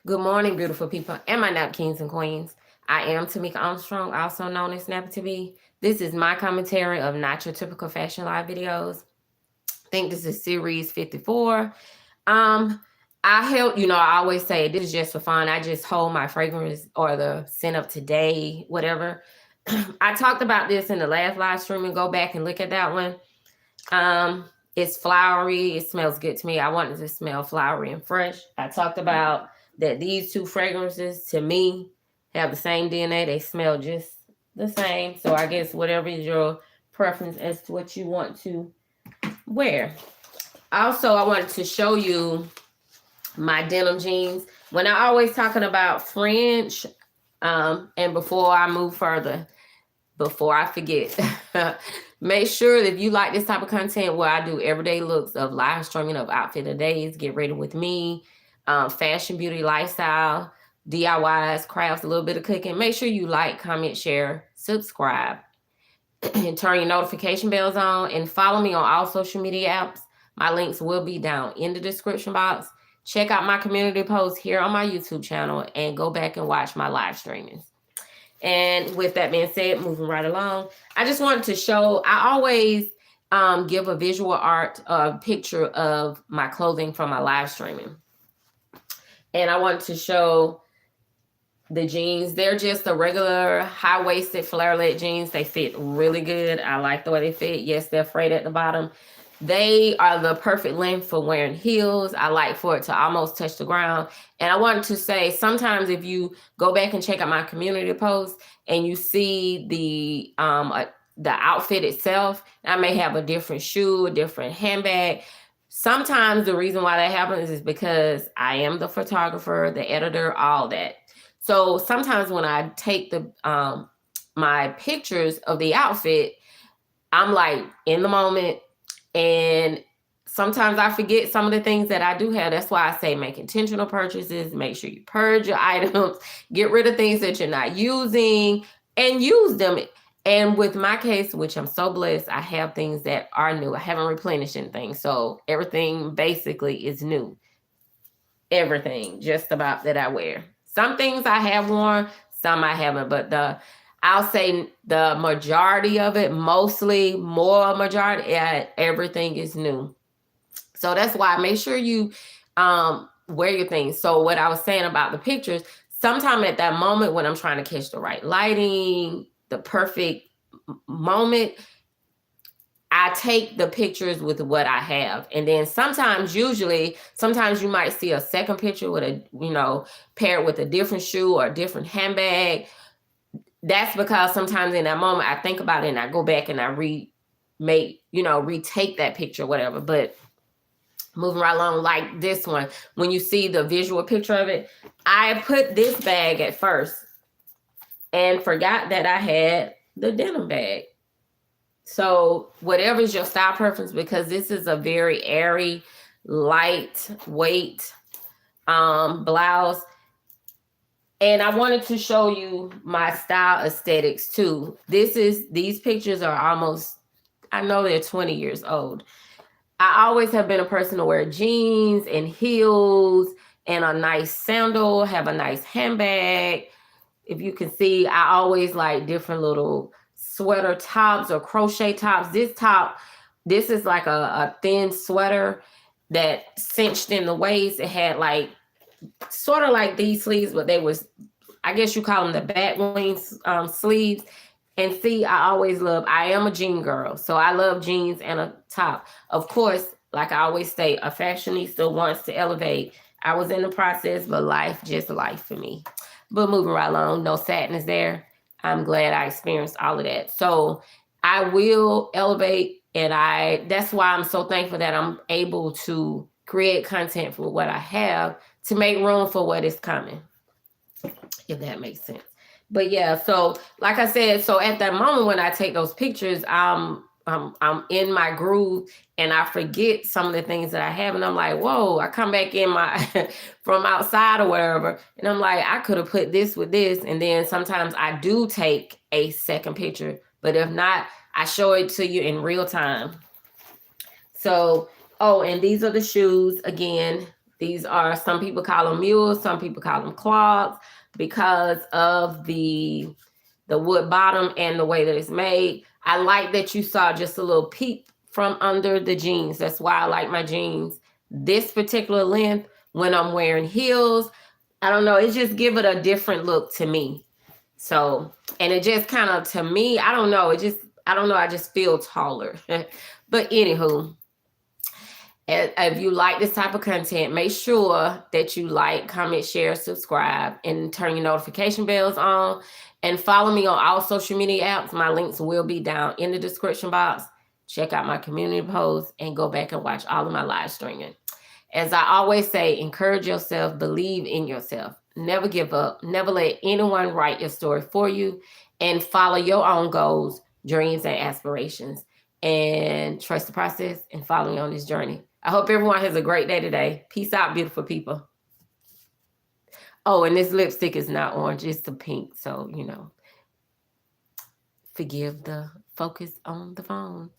Good morning, beautiful people, and my nap kings and queens. I am Tamika Armstrong, also known as Snappy TV. This is my commentary of not your typical fashion live videos. I think this is series 54. I held, I always say this is just for fun. I just hold my fragrance or the scent of today, whatever. I talked about this in the last live stream, and go back and look at that one. It's flowery. It smells good to me. I want it to smell flowery and fresh. I talked about that these two fragrances to me have the same DNA. They smell just the same. So I guess whatever is your preference as to what you want to wear. Also, I wanted to show you my denim jeans. When I always talking about French, and before I move further, before I forget, make sure that if you like this type of content where I do everyday looks of live streaming of outfit of days, get ready with me, fashion, beauty, lifestyle, DIYs, crafts, a little bit of cooking, make sure you like, comment, share, subscribe, and turn your notification bells on, and follow me on all social media apps. My links will be down in the description box. Check out my community posts here on my YouTube channel and go back and watch my live streamings. And with that being said, moving right along, I just wanted to show, I always give a visual art picture of my clothing from my live streaming. And I wanted to show the jeans. They're just a regular high-waisted flare-let jeans. They fit really good. I like the way they fit. Yes, they're frayed at the bottom. They are the perfect length for wearing heels. I like for it to almost touch the ground. And I wanted to say, sometimes if you go back and check out my community post and you see the outfit itself, I may have a different shoe, a different handbag. Sometimes the reason why that happens is because I am the photographer, the editor, all that. So sometimes when I take the my pictures of the outfit, I'm like in the moment. And sometimes I forget some of the things that I do have. That's why I say make intentional purchases. Make sure you purge your items. Get rid of things that you're not using and use them. And with my case, which I'm so blessed, I have things that are new. I haven't replenished anything. So everything basically is new. Everything just about that I wear. Some things I have worn, some I haven't. But I'll say the majority of it, mostly more majority, everything is new. So that's why make sure you wear your things. So what I was saying about the pictures, sometime at that moment when I'm trying to catch the right lighting, the perfect moment, I take the pictures with what I have. And then sometimes you might see a second picture with paired with a different shoe or a different handbag. That's because sometimes in that moment I think about it and I go back and I retake that picture, whatever. But moving right along, like this one, when you see the visual picture of it, I put this bag at first and forgot that I had the denim bag. So whatever is your style preference, because this is a very airy, lightweight blouse. And I wanted to show you my style aesthetics too. These pictures are almost, I know they're 20 years old. I always have been a person to wear jeans and heels and a nice sandal, have a nice handbag. If you can see, I always like different little sweater tops or crochet tops. This is like a thin sweater that cinched in the waist. It had like sort of like these sleeves, but they was, I guess you call them the bat wings sleeves. And see, I am a jean girl, so I love jeans and a top. Of course, like I always say, a fashionista wants to elevate. I was in the process, but life for me. But moving right along, no sadness there. I'm glad I experienced all of that. So I will elevate, and that's why I'm so thankful that I'm able to create content for what I have to make room for what is coming, if that makes sense. But yeah, so like I said, so at that moment when I take those pictures, I'm in my groove and I forget some of the things that I have, and I'm like, whoa, I come back in my from outside or wherever, and I'm like, I could have put this with this. And then sometimes I do take a second picture, but if not, I show it to you in real time. So, and these are the shoes again. These are, some people call them mules, some people call them clogs, because of the wood bottom and the way that it's made. I like that you saw just a little peep from under the jeans. That's why I like my jeans this particular length when I'm wearing heels. I don't know, it just give it a different look to me. So, and it just kind of, to me, I don't know, I just feel taller. But anywho, if you like this type of content, make sure that you like, comment, share, subscribe, and turn your notification bells on. And follow me on all social media apps. My links will be down in the description box. Check out my community posts and go back and watch all of my live streaming. As I always say, encourage yourself, believe in yourself. Never give up. Never let anyone write your story for you. And follow your own goals, dreams, and aspirations. And trust the process and follow me on this journey. I hope everyone has a great day today. Peace out, beautiful people. Oh, and this lipstick is not orange. It's the pink. So, forgive the focus on the phone.